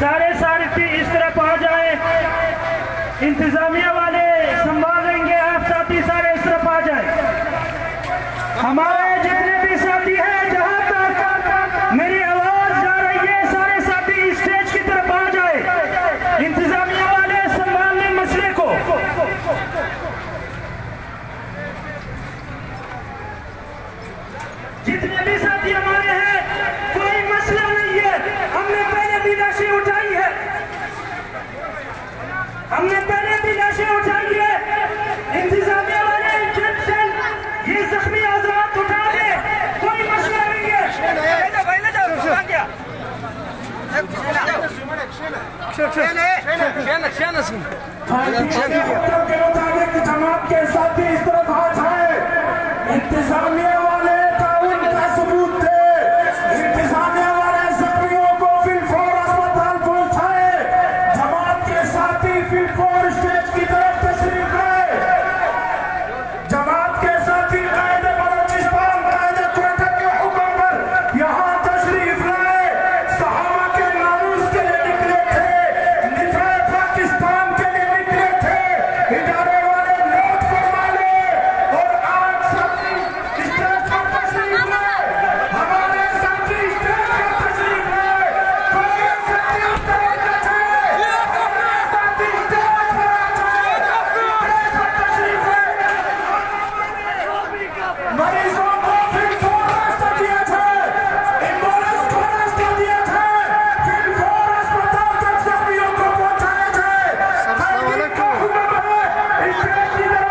सारे साथी इस तरफ आ जाए, इंतजामिया वाले संभाल लेंगे, आप साथी सारे इस तरफ आ जाए। हमारे जितने भी साथी हैं, जहां तक मेरी आवाज जा रही है, सारे साथी स्टेज की तरफ आ जाए, इंतजामिया वाले संभाल लें मसले को। जितने भी साथी हमारे हैं, कोई मसला नहीं है, हमने पहले भी लाशें उठाई है, हमने पहले भी लाशें उठाई है। इंतजामिया वाले इंजेक्शन ये जख्मी आजाद उठा दे, कोई मसला नहीं है। जमात के साथी इस तरफ आ जाए, इंतजामिया वाले ताउन का सबूत दे, इंतजामिया वाले जख्मियों को फिलफौर अस्पताल पहुंचाए, जमात के साथी फिलफौर स्टेज की तरफ तशरीफ लाए, जमात के साथी कायदे बलोचिस्तान कायदे क्वेटा के हुक्म पर यहाँ तशरीफ लाए। सहाबा के नामूस के लिए निकले थे, निफाए पाकिस्तान के लिए निकले थे, इदारे वाले नोट फरमा ले और आज साथी स्टेज पर तशरीफ लाए, हमारे साथी स्टेज पर तशरीफ लाए, कोई साथी उतरना चाहे, साथी स्टेज पर आ जाए, स्टेज पर तशरीफ लाए। मरीजों को फिलफौर रास्ता दिया जाए, एम्बुलेंस को रास्ता दिया जाए, फिलफौर अस्पताल तक जख्मियों को पहुंचाया जाए। ताकि का हुक्म है, स्टेज की तरफ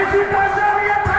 इसी का जरिया था।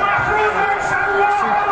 महफूज है इंशाअल्लाह।